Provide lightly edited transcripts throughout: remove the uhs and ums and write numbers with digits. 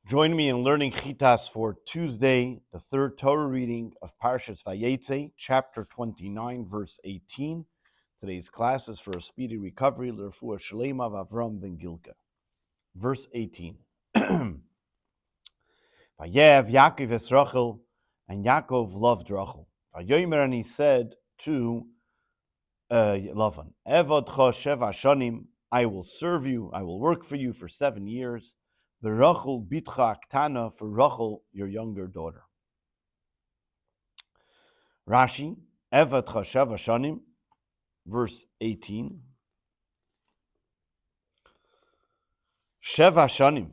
Join me in learning Chitas for Tuesday, the third Torah reading of Parshas Vayeitzei, chapter 29, verse 18. Today's class is for a speedy recovery, l'refuah shalema of Avram ben Gilka. Verse 18. Vayev Yaakov es Rachel, and Yaakov loved Rachel. Vayomer, and he said to Lavan, Evodcha sheva shanim, I will serve you, I will work for you for 7 years. Rachel bitcha aktana, for Rachel, your younger daughter. Rashi, Evodcha sheva shanim, verse 18. Sheva shanim,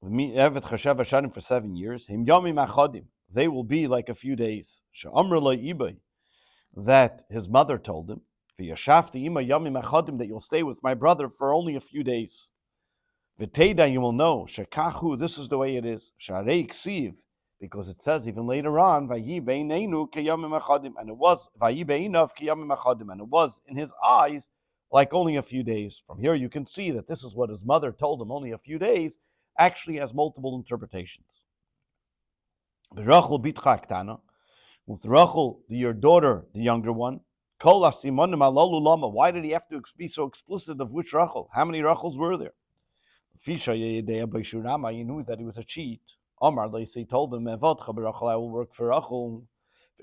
Evodcha sheva shanim, for 7 years. Him yomim achadim, they will be like a few days. She'amr lo ibay, that his mother told him, V'yashafti ima yomim achadim, that you'll stay with my brother for only a few days. V'teida, you will know, shekachu, this is the way it is. Sharei ksiv, because it says even later on, Vayi beinenu keyomim achadim, and it was Vayi beinav keyomim achadim, and it was in his eyes like only a few days. From here you can see that this is what his mother told him, only a few days, actually has multiple interpretations. Rachel bitcha aktana, with Rachel, your daughter, the younger one, kol asimonim alalu lama. Why did he have to be so explicit of which Rachel? How many Rachels were there? Fisha yedei b'shurama, you knew that he was a cheat. Omar, they told him, Evodcha b'Rachel, I will work for Rachel.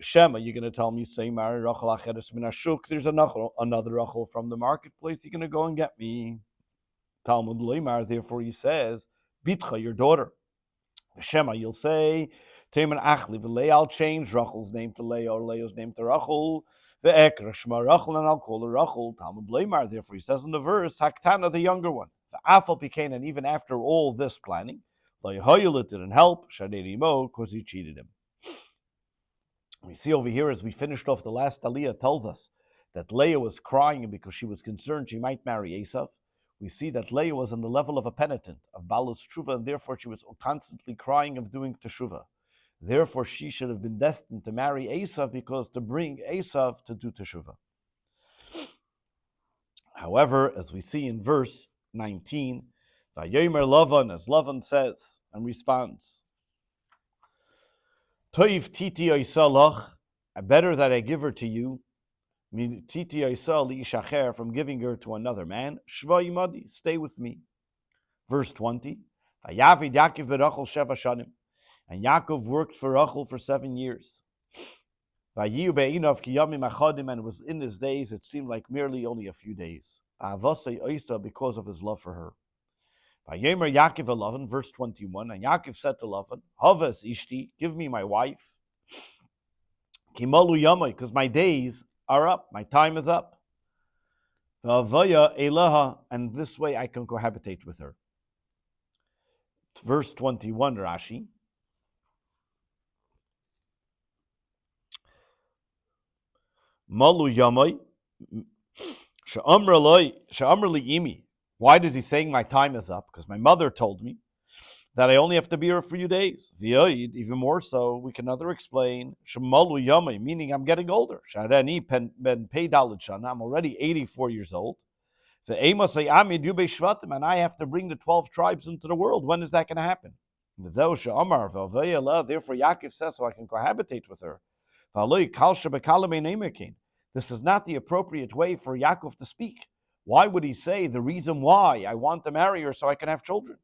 Shema, you're going to tell me, say, Mari Rachel acheres min hashuk, there's another Rachel from the marketplace, you're going to go and get me. Talmud Leimar, therefore he says, Bitcha, your daughter. Shema, you'll say, Teman achli v'lei, I'll change Rachel's name to Leah, or Leah's name to Rachel. Ve'ekra shema Rachel, and I'll call her Rachel. Talmud Leimar, therefore he says in the verse, Haktana, the younger one. Afal Pikain, and even after all this planning, it didn't help, because he cheated him. We see over here, as we finished off the last Aliyah, tells us that Leah was crying because she was concerned she might marry Esav. We see that Leah was on the level of a penitent, of Balus Tshuva, and therefore she was constantly crying of doing Teshuvah. Therefore she should have been destined to marry Esav, because to bring Esav to do Teshuvah. However, as we see in verse 19, Vayomer Lavan, as Lavan says and responds, Toiv titi oisalach, better that I give her to you, titi oisal ishacher, from giving her to another man, shva yimadi, stay with me. Verse 20, Vayavid Yaakov berachel sheva shanim, and Yaakov worked for Rachel for 7 years. Vayiu be'inav ki yamim achadim, and it was in his days, it seemed like merely only a few days. Because of his love for her. Vayomer Yaakov 11, verse 21, and Yaakov said to Lavan, Havas ishti, give me my wife. Kimalu yamai, because my days are up, my time is up. V'avaya elaha, and this way I can cohabitate with her. Verse 21, Rashi. Malu yamai. Why does he saying my time is up? Because my mother told me that I only have to be here for a few days. Even more so, we can explain, meaning I'm getting older. I'm already 84 years old. And I have to bring the 12 tribes into the world. When is that going to happen? Therefore Yaakov says, so I can cohabitate with her. This is not the appropriate way for Yaakov to speak. Why would he say the reason why I want to marry her so I can have children?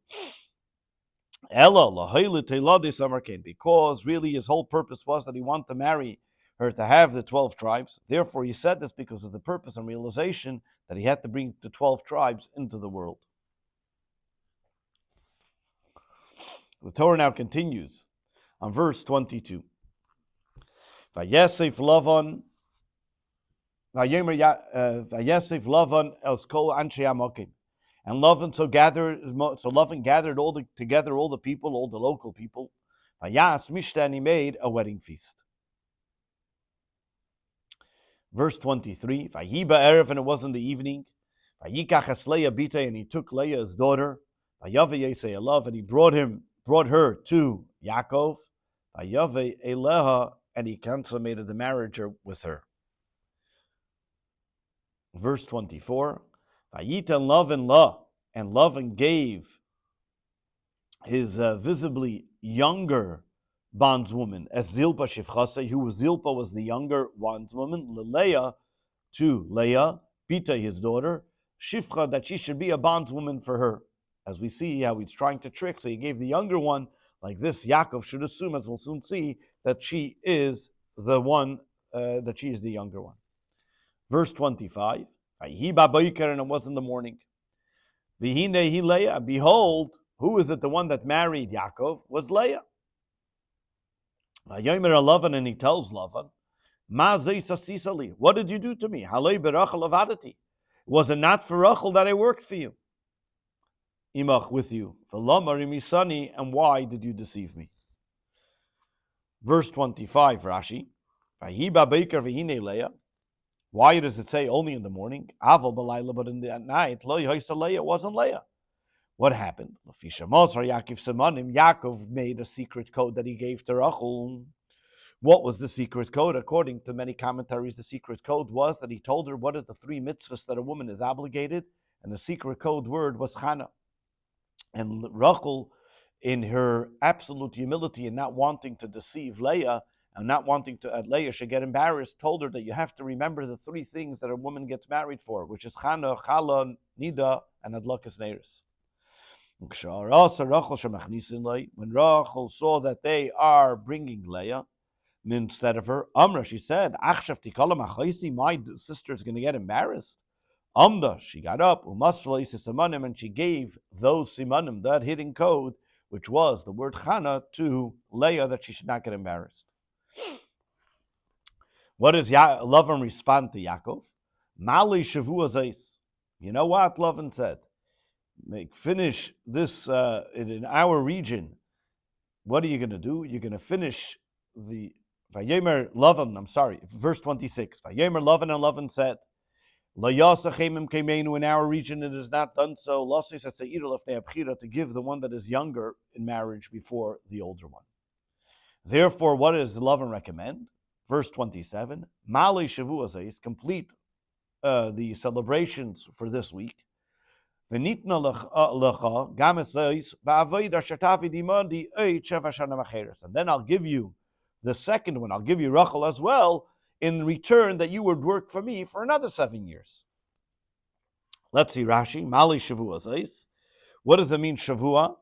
Because really his whole purpose was that he wanted to marry her to have the 12 tribes. Therefore he said this because of the purpose and realization that he had to bring the 12 tribes into the world. The Torah now continues on verse 22. Vayesef Lavan, Vayesef Lavan el skol anshe amokim, and Lavan gathered together all the people, all the local people. Vayas mishta, and he made a wedding feast. Verse 23. Vayiba erev, and it was in the evening. Vayikach es Leah bita, and he took Leah his daughter. Vayeitzei elav, and he brought her to Yaakov. Vayave eleha, and he consummated the marriage with her. Verse 24, Vayitan Lavan la, and Lavan gave his visibly younger bondswoman, as Zilpa Shifchase, who was Zilpa was the younger bondswoman, Leah to Leah, Bita, his daughter, Shifcha, that she should be a bondswoman for her. As we see how he's trying to trick, so he gave the younger one, like this, Yaakov should assume, as we'll soon see, that she is the one, that she is the younger one. Verse 25, and it was in the morning. Vihine hi Leah, behold, who is it, the one that married Yaakov, was Leah. Vayomer Lavan, and he tells Lavan, Ma zeisasisali, what did you do to me? Halei berachel avadati. Was it not for Rachel that I worked for you? Imach, with you. V'lomar imisani, and why did you deceive me? Verse 25, Rashi, Vayiba beikar v'hine Leah. Why does it say only in the morning? Aval b'layla, but at night, lo yhoisa Leah, wasn't Leah. What happened? Yaakov made a secret code that he gave to Rachel. What was the secret code? According to many commentaries, the secret code was that he told her what are the 3 mitzvahs that a woman is obligated, and the secret code word was Chana. And Rachel, in her absolute humility and not wanting to deceive Leah, and not wanting to Leah should get embarrassed, told her that you have to remember the 3 things that a woman gets married for, which is Chana, Chala, Nida, and Adlakas Neiris. When Rachel saw that they are bringing Leah instead of her, Amra, she said, my sister is going to get embarrassed. Amda, she got up, and she gave those simanim, that hidden code, which was the word Chana, to Leah, that she should not get embarrassed. What does Lavan respond to Yaakov? Mali Shavua Zeis. You know what Lavan said? Finish this in our region. What are you going to do? You're going to finish the Vayemer Lavan. I'm sorry, verse 26. Vayemer Lavan, and Lavan said, La yasachemim keimenu, in our region it is not done so. Lasis atzeiru lefnei abchira, to give the one that is younger in marriage before the older one. Therefore, what does Lavan recommend? Verse 27. Mali Shavua Zeis, complete the celebrations for this week. And then I'll give you the second one. I'll give you Rachel as well, in return that you would work for me for another 7 years. Let's see Rashi. Mali Shavua Zeis. What does it mean, Shavua?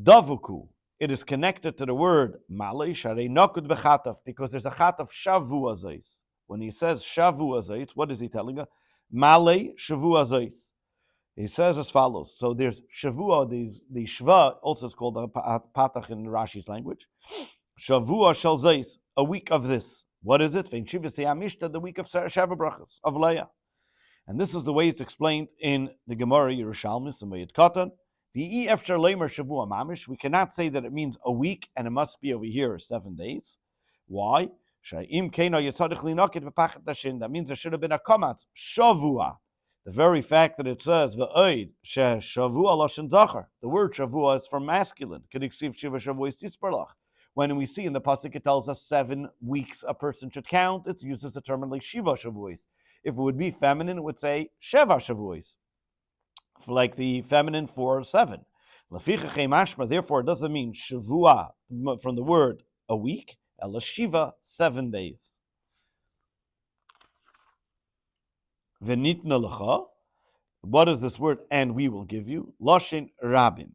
Davuku. It is connected to the word Mali Sharei Nakud Bechatav, because there's a Chatav Shavua Zeis. When he says Shavua Zeis, what is he telling us? Mali Shavua Zeis. He says as follows. So there's Shavua, the Shva, also is called a Patach in Rashi's language. Shavua Shel Zeis, a week of this. What is it? The week of Sheva Brachas, of Leah. And this is the way it's explained in the Gemara Yerushalmis and Mayit Katan. The Efshar Leimer Shavua Mamish. We cannot say that it means a week, and it must be over here 7 days. Why? That means there should have been a kamat, Shavua. The very fact that it says V'oid Shavua Lashon Zachar, the word Shavua is from masculine. When we see in the pasuk it tells us 7 weeks a person should count, it uses the term like Shiva Shavuos. If it would be feminine, it would say Sheva Shavuos, like the feminine for 7. Therefore, it doesn't mean Shavua from the word a week, ela Shiva 7 days. V'nitna lecha. What is this word? And we will give you Loshin Rabin,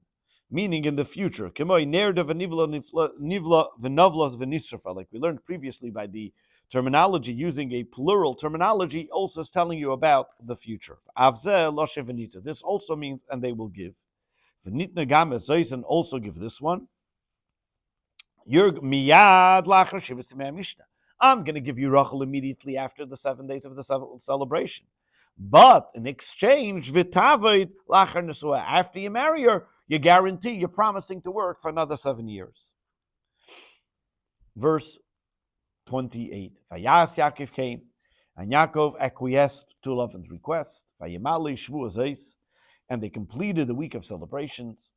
meaning in the future. Like we learned previously by the terminology, using a plural terminology, also is telling you about the future. This also means, and they will give. V'nitna gam and also give this one. I'm going to give you Rachel immediately after the 7 days of the celebration. But in exchange, after you marry her, you guarantee, you're promising to work for another 7 years. Verse 28. Vayas Yaakov came, and Yaakov acquiesced to Lavan's request. Vayimali Shvu Zeis, and they completed the week of celebrations,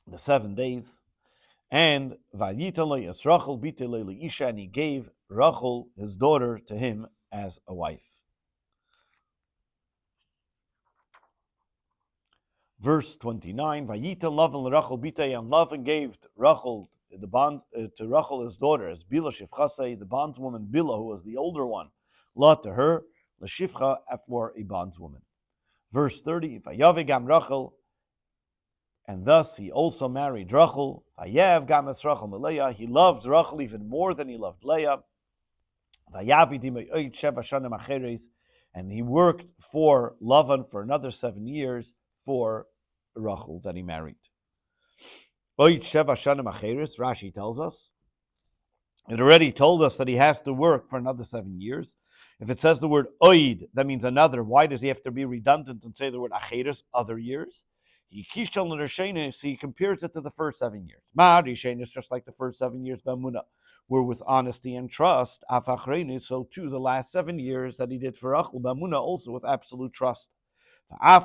the 7 days. And Vayitalei es Rachel bitelei leisha, and he gave Rachel, his daughter, to him as a wife. Verse 29, Vayita Lavan l'Rachel bitay, and Lavan gave Rachel the bond to Rachel his daughter as Bila Shifchasei, the bondswoman Bila, who was the older one, La to her, L'Shifcha for a bondswoman. Verse 30, Vayavigam Rachel, and thus he also married Rachel. Vayev gamas Rachel Leah. He loved Rachel even more than he loved Leah. And he worked for Lavan for another 7 years for Rachel that he married. Rashi tells us. It already told us that he has to work for another 7 years. If it says the word oid, that means another. Why does he have to be redundant and say the word acheres, other years? He compares it to the first 7 years. Is just like the first 7 years b'amunah were with honesty and trust. So too the last 7 years that he did for Rachel b'amunah also with absolute trust. And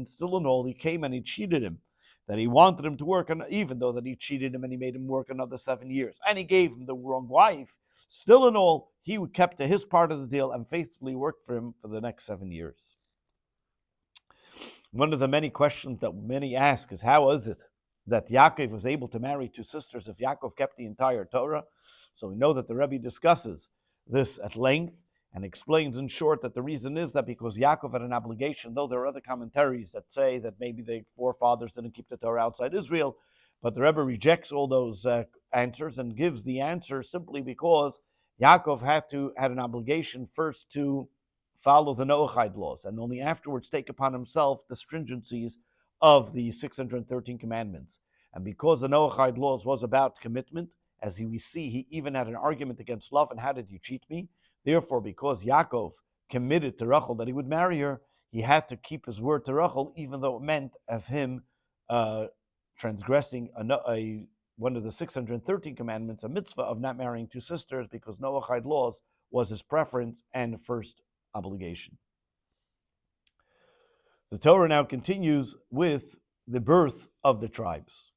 still in all, he came and he cheated him. That he wanted him to work, and even though that he cheated him and he made him work another 7 years, and he gave him the wrong wife, still in all, he kept to his part of the deal and faithfully worked for him for the next 7 years. One of the many questions that many ask is, how is it that Yaakov was able to marry 2 sisters if Yaakov kept the entire Torah? So we know that the Rebbe discusses this at length and explains in short that the reason is that because Yaakov had an obligation, though there are other commentaries that say that maybe the forefathers didn't keep the Torah outside Israel, but the Rebbe rejects all those answers and gives the answer simply because Yaakov had an obligation first to follow the Noachide laws and only afterwards take upon himself the stringencies of the 613 commandments. And because the Noachide laws was about commitment, as we see, he even had an argument against love, and how did you cheat me? Therefore, because Yaakov committed to Rachel that he would marry her, he had to keep his word to Rachel, even though it meant of him transgressing one of the 613 commandments, a mitzvah of not marrying 2 sisters, because Noachide laws was his preference and first obligation. The Torah now continues with the birth of the tribes.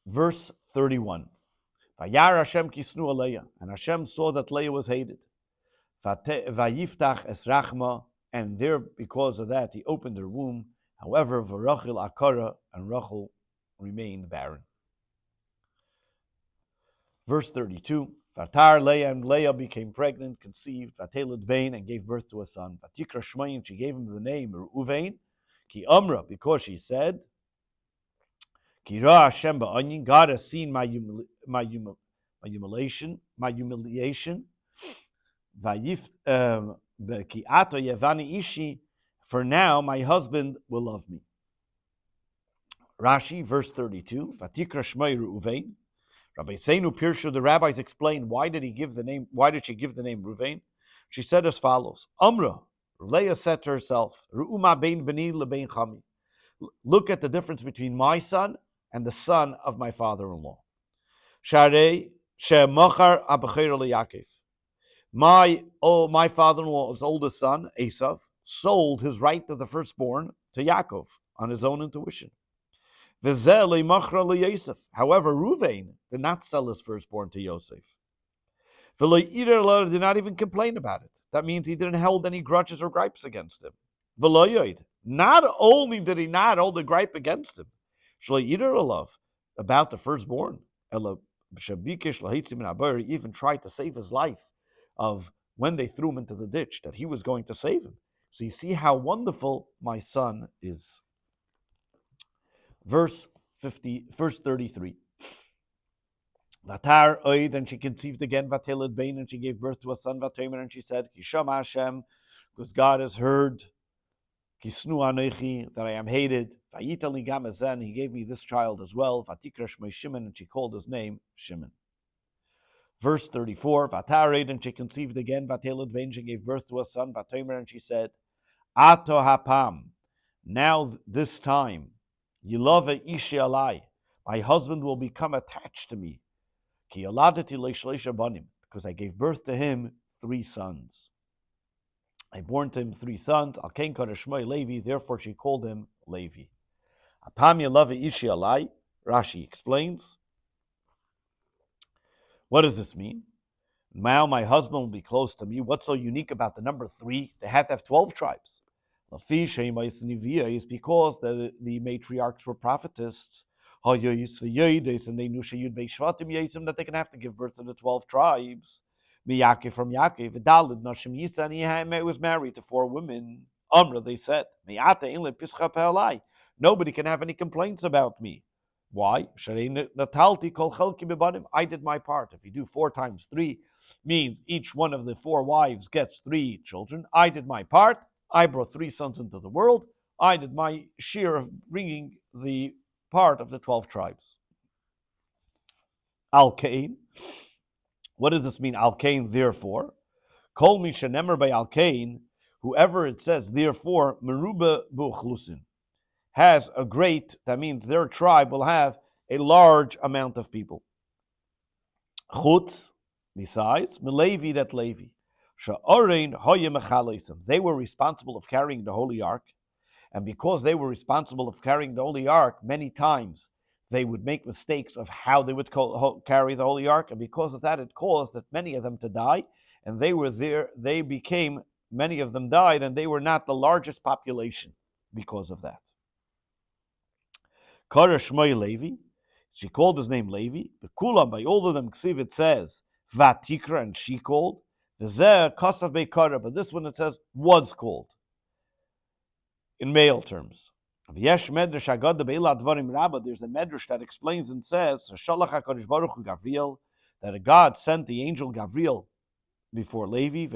Verse 31. Vayar Hashem kisnu aleya, and Hashem saw that Leah was hated. Vayiftach es rachma, and there because of that he opened her womb. However, v'Rachel akara, and Rachel remained barren. Verse 32. Vatar Leah, and Leah became pregnant, conceived, vateled bain, and gave birth to a son. Vatikra Shmai, and she gave him the name Reuven, ki Amra, because she said, Ki Ra Hashem ba'anyin, God has seen my humiliation. Ki ato yevani ishi, for now my husband will love me. Rashi, verse 32. Vatikra Shmai Reuven. Rabbi Seinu Pirshu, the rabbis explained why did she give the name Reuven? She said as follows: Amra, Leah said to herself, Ru'uma bein beni lebein chami. Look at the difference between my son and the son of my father-in-law. Sharei she'machar abacher leYaakov. My father-in-law's oldest son, Esav, sold his right to the firstborn to Yaakov on his own intuition. However, Ruvain did not sell his firstborn to Yosef. Did not even complain about it. That means he didn't hold any grudges or gripes against him. Not only did he not hold a gripe against him, about the firstborn, he even tried to save his life of when they threw him into the ditch, that he was going to save him. So you see how wonderful my son is. Verse 33. Vatar oid, and she conceived again, vateled bain, and she gave birth to a son, vatomer, and she said, Kishama Hashem, because God has heard, Kisnu anechi, that I am hated. Vayitali gamazen, he gave me this child as well. Vatikra shmei Shimon, and she called his name Shimon. Verse 34. Vatar oid, and she conceived again, vateled bain, she gave birth to a son, vatomer, and she said, Ato hapam, now this time, Yilove ishi alai, my husband will become attached to me. Ki yoladeti leishleisha banim, because I gave birth to him 3 sons. I born to him 3 sons. Alkein kodesh shmoi Levi, therefore she called him Levi. Apam yilove ishi alai, Rashi explains. What does this mean? Now my husband will be close to me. What's so unique about the number 3? They had to have 12 tribes. Is because the matriarchs were prophetess, and they knew that they can have to give birth to the 12 tribes. Miyakif from Yaakov, Dalid Nashim Yisa, and he was married to 4 women. Amra, they said, nobody can have any complaints about me. Why? I did my part. If you do 4 times 3, means each one of the 4 wives gets 3 children. I did my part. I brought 3 sons into the world. I did my share of bringing the part of the 12 tribes. Al-Kain. What does this mean? Al-Kain, therefore. Kol mi shenemer by Al-Kain, whoever it says, therefore, meruba buchlusin, has a great, that means their tribe will have a large amount of people. Chutz, besides, Melevi, that Levi. Sha'orein hoye mechalesim. They were responsible of carrying the Holy Ark. And because they were responsible of carrying the Holy Ark, many times they would make mistakes of how they would carry the Holy Ark. And because of that, it caused that many of them to die. And they were there, many of them died, and they were not the largest population because of that. Kara Shmoi Levi, she called his name Levi. The Kulam, by all of them, Ksiv, it says, Vatikra, and she called. The Zeh, Kasav Beikara, but this one it says, was called. In male terms. There's a medrash that explains and says that a God sent the angel Gavriel before Levi,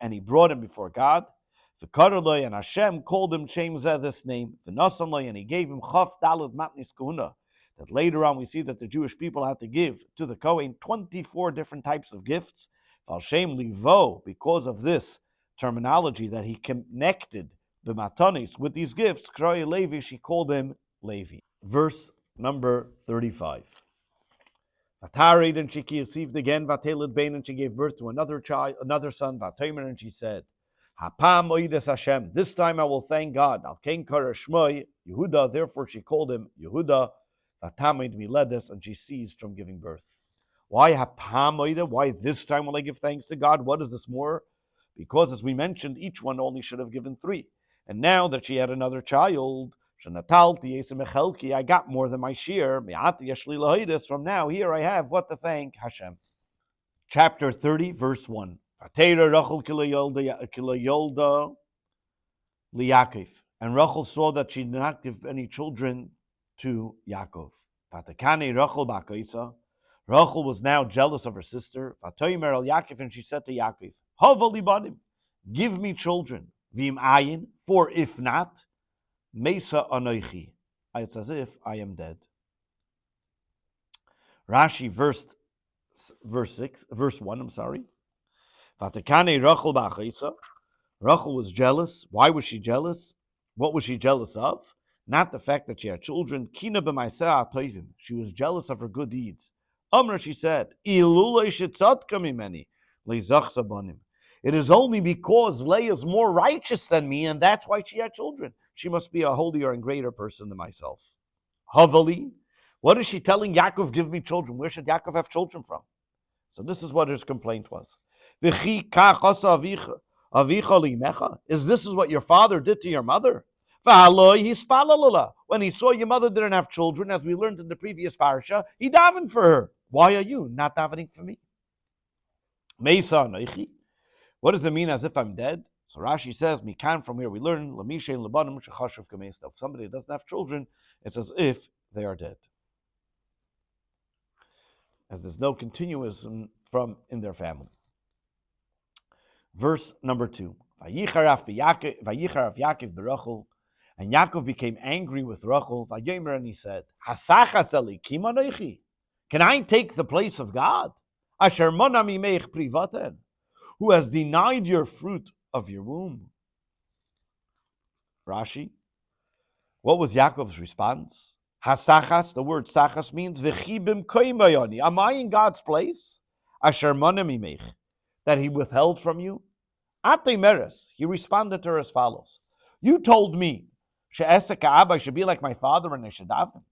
and he brought him before God. And Hashem called him Shem Zeh, this name, and he gave him Chaf Dalad Matnis Kahuna. That later on we see that the Jewish people had to give to the Kohen 24 different types of gifts. Because of this terminology that he connected the Matanis with these gifts, Kroy Levi, she called him Levi. Verse number 35. Vatarid, and she conceived again, Vatelid Bain, and she gave birth to another child, another son, Vatomer, and she said, Hapam Oides Hashem, this time I will thank God. Al Kain Kara Shmoi, Yehuda, therefore she called him Yehuda, Vatamid Miledes, and she ceased from giving birth. Why Hapam Oida? Why this time will I give thanks to God? What is this more? Because as we mentioned, each one only should have given 3. And now that she had another child, I got more than my share. From now, here I have what to thank Hashem. Chapter 30, verse 1. And Rachel saw that she did not give any children to Yaakov. Rachel was now jealous of her sister. And she said to Yaakov, give me children. Vim ayin, for if not, mesa anoichi. It's as if I am dead. Rashi, verse 1. Vatekane Rachel ba'achaisa. Rachel was jealous. Why was she jealous? What was she jealous of? Not the fact that she had children. Kina b'maiseh atoivim. She was jealous of her good deeds. Amra, she said, Ilulei shetzadka mimeni leizachsa banim. It is only because Leah is more righteous than me, and that's why she had children. She must be a holier and greater person than myself. Havali, what is she telling Yaakov, give me children? Where should Yaakov have children from? So this is what his complaint was. Is this what your father did to your mother? When he saw your mother didn't have children, as we learned in the previous parasha, he davened for her. Why are you not davening for me? Meisa noichi. What does it mean as if I'm dead? So Rashi says, Mikan, from here we learn, if somebody doesn't have children, it's as if they are dead. As there's no continuism from in their family. Verse number 2. Vayicharaf Yaakov berachel, and Yaakov became angry with Rachel. Vayomer, and he said, can I take the place of God? Asher mana mimeich privaten, who has denied your fruit of your womb. Rashi, what was Yaakov's response? Hasachas, the word sachas means v'chibim koimayoni. Am I in God's place? Asher mana mimeich, that he withheld from you? Ate meres, he responded to her as follows. You told me, she'esek ka'aba, I should be like my father and I should daven.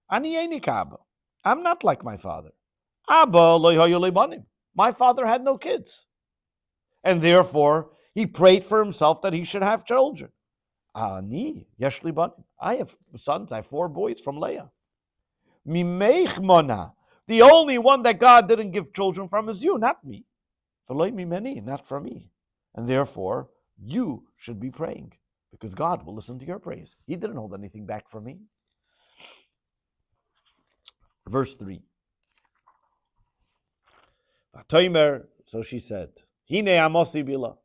Ani eini ka'aba. I'm not like my father. Abba lo hayu lebanim. My father had no kids. And therefore, He prayed for himself that he should have children. Ani, yeshli banim. I have sons, I have 4 boys from Leah. Mimeich mona. The only one that God didn't give children from is you, not me. V'loi mimeni, not from me. And therefore, you should be praying, because God will listen to your praise. He didn't hold anything back from me. Verse 3. V'toimer, so she said, Hine amosi bila.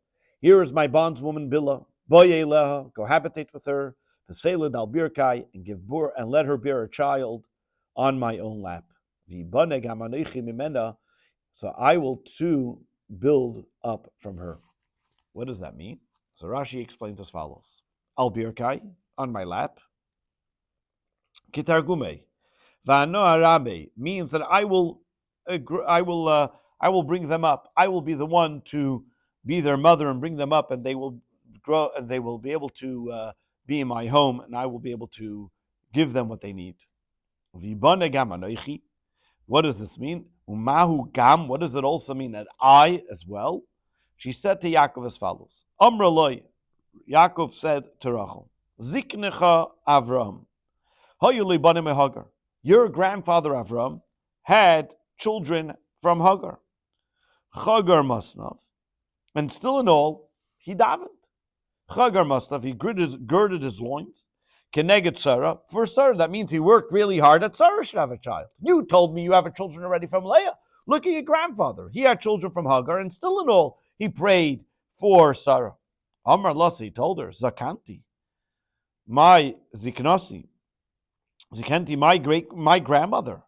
Here is my bondswoman Bila. Boye leha, cohabitate with her. V'seled al birkai, and give bur, and let her bear a child on my own lap. V'baneg hamanoichi mimena, so I will too build up from her. What does that mean? So Rashi explains as follows: Al birkai, on my lap. Kitargume, va'ano arabe, means that I will bring them up. I will be the one to be their mother and bring them up, and they will grow, and they will be able to be in my home, and I will be able to give them what they need. V'baneg hamanoichi. What does this mean? Umahu gam. What does it also mean that I as well? She said to Yaakov as follows: Amra loy. Yaakov said to Rachel, Ziknecha Avram, Hayuli banim Hagar. Your grandfather Avram had children from Hagar. Hagar Masnav, and still in all, he davened. Hagar Masnav, he girded his loins. Keneged Sarah, for Sarah, that means he worked really hard that Sarah should have a child. You told me you have children already from Leah. Look at your grandfather. He had children from Hagar, and still in all, he prayed for Sarah. Amar Lassi told her, Zakanti, my Ziknasi, Zikanti, my grandmother,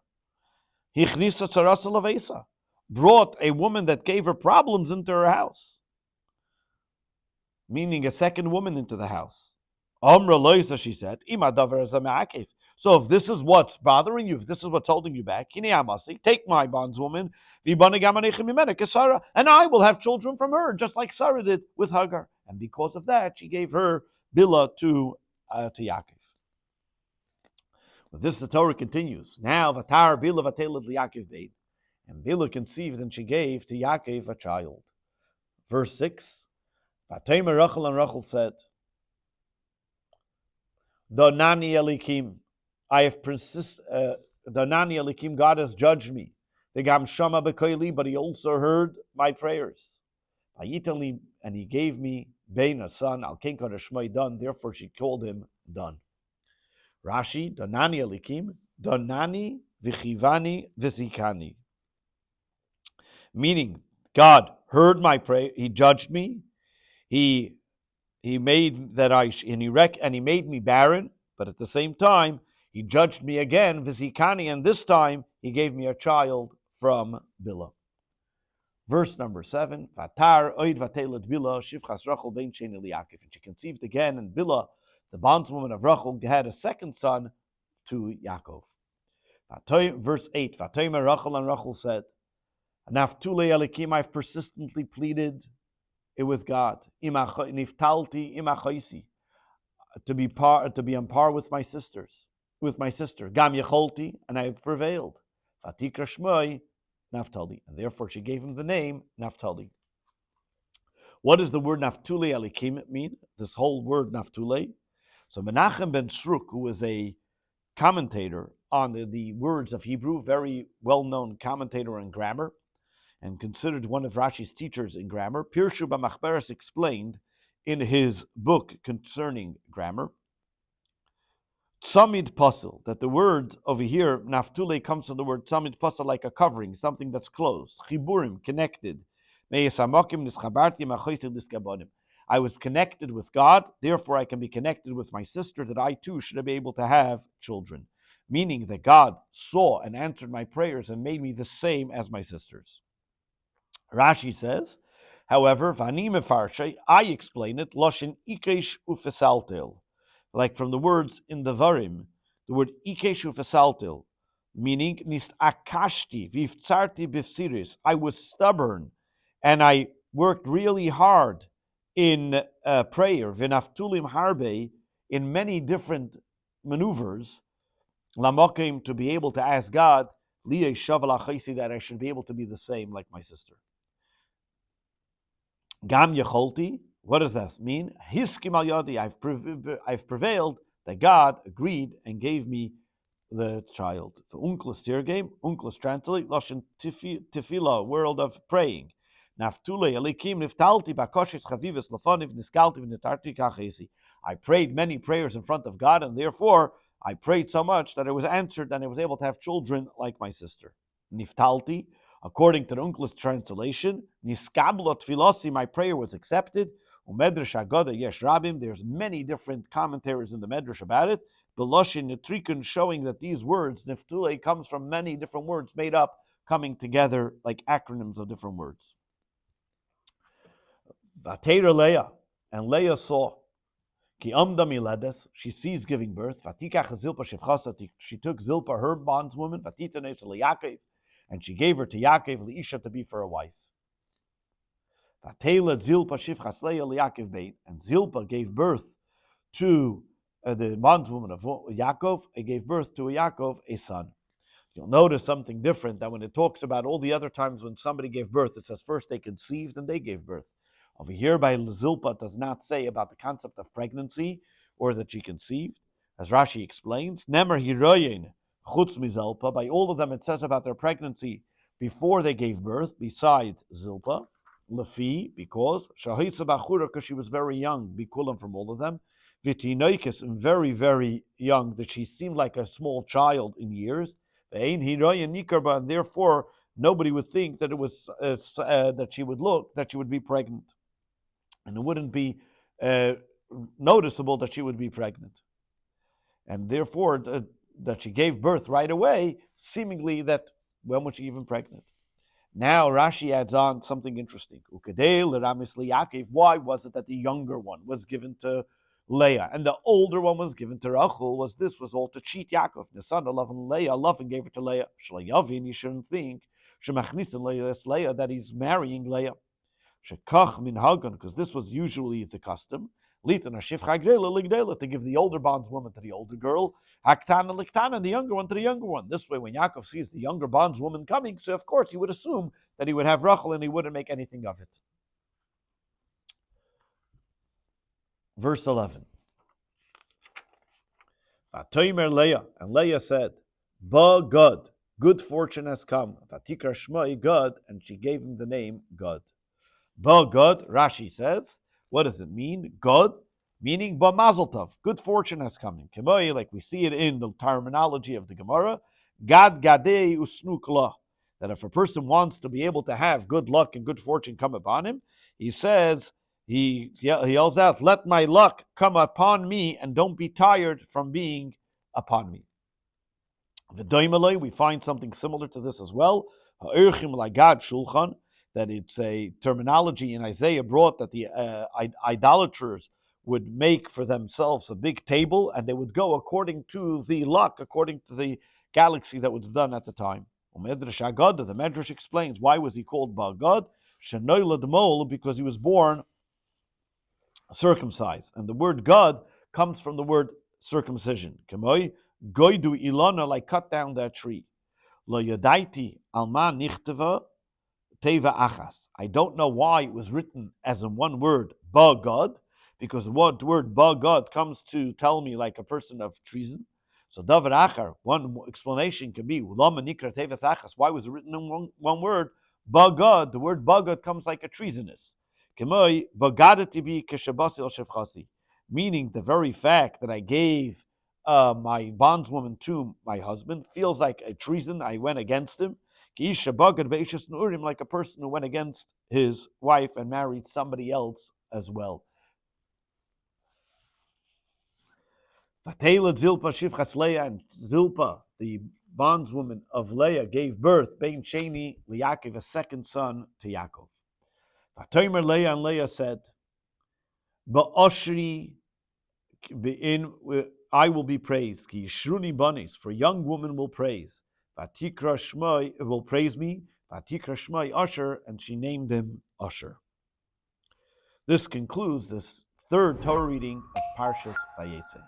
Hichnisa Sarasa Lavesa, brought a woman that gave her problems into her house, meaning a second woman into the house. Amra Loisa, she said, so if this is what's bothering you, if this is what's holding you back, take my bondswoman, and I will have children from her, just like Sarah did with Hagar. And because of that, she gave her Bila to Yaakov. With this, the Torah continues. Now, Vatar Bila Vatelev Yaakov Beid, and Bila conceived, and she gave to Yaakov a child. Verse 6. Vataymer Rachel, and Rachel said, Donani Elikim, I have persisted. Donani Elikim, God has judged me. V'gam shama b'koili, but He also heard my prayers. Vayitali, and He gave me Ben, a son. Al ken kodesh shmoi Dan. Therefore, she called him Dan. Rashi, Donani Elikim, Donani v'chivani v'zikani. Meaning, God heard my prayer. He judged me. He made that and he made me barren, but at the same time, he judged me again, Vizikani, and this time he gave me a child from Bila. Verse number 7, Vatar oid vatelet Bila, shivchas Rachel ben shein Yaakov. And she conceived again, and Bila, the bondswoman of Rachel, had a second son to Yaakov. Verse 8, Vatoimer Rachel, and Rachel said, Naftule Elikim, I've persistently pleaded with God, niftalti imachaisi, to be on par with my sister, gam yecholti, and I have prevailed. Vatikra shmoi Naphtali, and therefore she gave him the name Naphtali. What does the word Naftule Elikim mean? This whole word Naftule. So Menachem ben Sruk, who is a commentator on the words of Hebrew, very well-known commentator in grammar, and considered one of Rashi's teachers in grammar, Pirshu B'Machberes explained in his book concerning grammar, Tzamid Pasel, that the word over here, Naftule, comes from the word Tzamid Pasel, like a covering, something that's closed, Chiburim, connected. I was connected with God, therefore I can be connected with my sister, that I too should be able to have children. Meaning that God saw and answered my prayers and made me the same as my sisters. Rashi says, however, Vani Mefarshay, I explain it, Loshin Ikesh Ufesaltel, like from the words in the Varim, the word Ikesh Ufesaltel, meaning Nist Akashti, Vivtsarti Bifsiris, I was stubborn and I worked really hard in prayer, Vinaftulim Harbe, in many different maneuvers, Lamokim, to be able to ask God, Liye Shavala Chaisi, that I should be able to be the same like my sister. Gam Yecholti, What does that mean? Hiskim al yadi, I've prevailed, that God agreed and gave me the child. For unklas tirgame, unklas translate, lashon tefillah, world of praying. Naftule alikim niftalti bakoshes chavivas lafaniv niskalti v'nitarti kachesi. I prayed many prayers in front of God, and therefore I prayed so much that it was answered and I was able to have children like my sister. Niftalti, according to the unklas translation, niskablo tfilosi, my prayer was accepted. Umedrash Agada Yesh Rabim, there's many different commentaries in the Medrash about it. The Loshin Nitrikun showing that these words, Niftule, comes from many different words made up, coming together like acronyms of different words. Vatera Leah, and Leah saw, Ki Amda Miledes, she sees giving birth. Vatikach Zilpa Shevchasa, she took Zilpa, her bondswoman, Vatitanes Yaakov, and she gave her to Yaakov, Leisha, to be for a wife. And Zilpa gave birth to the bondwoman of Yaakov. It gave birth to Yaakov a son. You'll notice something different, that when it talks about all the other times when somebody gave birth, it says first they conceived and they gave birth. Over here by Zilpa, it does not say about the concept of pregnancy or that she conceived. As Rashi explains, Nemer Hiroyin Chutz Mizilpa, by all of them it says about their pregnancy before they gave birth, besides Zilpa. Lafi, because Shahisa Bachura, because she was very young, Bikulam from all of them. Vitinoikis, very, very young, that she seemed like a small child in years. And therefore, nobody would think that it was that she would be pregnant, and it wouldn't be noticeable that she would be pregnant, and therefore that she gave birth right away. Seemingly, that when was she even pregnant? Now Rashi adds on something interesting. Why was it that the younger one was given to Leah and the older one was given to Rachel? Was all to cheat Yaakov? Nisan love and Leah, love and gave it to Leah. Shlayavin, you shouldn't think Leah that he's marrying Leah. Shekach min hagan, because this was usually the custom. To give the older bondswoman to the older girl, haktana liktana, the younger one to the younger one. This way, when Yaakov sees the younger bondswoman coming, so of course he would assume that he would have Rachel and he wouldn't make anything of it. Verse 11. Vatoimer Leah, and Leah said, Ba God, good fortune has come. Vatikar Shmai God, and she gave him the name God. Ba God, Rashi says, what does it mean? God, meaning Ba Mazel Tov, good fortune has come. Kemoi, like we see it in the terminology of the Gemara, Gad Gadei Usnukla, that if a person wants to be able to have good luck and good fortune come upon him, he says, he yells out, let my luck come upon me and don't be tired from being upon me. The Doimaloi, we find something similar to this as well. Ha'irchim Lagad Shulchan, that it's a terminology in Isaiah brought that the idolaters would make for themselves a big table and they would go according to the luck, according to the galaxy that was done at the time. Medrash Agad, the Medrash explains why was he called Bagad? Shenoilad Mol, because he was born circumcised. And the word God comes from the word circumcision. Kemoi, Goidu Ilana, like cut down that tree. Lo Yadaiti Alma Nichteva Teva Achas. I don't know why it was written as in one word, Ba God, because the word Ba God comes to tell me like a person of treason. So Davar Achar, one explanation can be, Lama Nikra Tevas Achas. Why was it written in one word, Ba God? The word Ba God comes like a treasonous. Kemoi, Bagadati bi Keshabasi el Shevchasi. Meaning the very fact that I gave my bondswoman to my husband feels like a treason. I went against him. Like a person who went against his wife and married somebody else as well. Zilpa Shivchas Leah, and Zilpa, the bondswoman of Leah, gave birth, Bein Sheni Liyaakov, a second son to Yaakov. Vatomer Leah, and Leah said, Ba'oshri, I will be praised. Ki Yishruni Banis, for young women will praise. Vatikra Shmai will praise me. Vatikra Shmai Usher, and she named him Usher. This concludes this third Torah reading of Parshas Vayeitzei.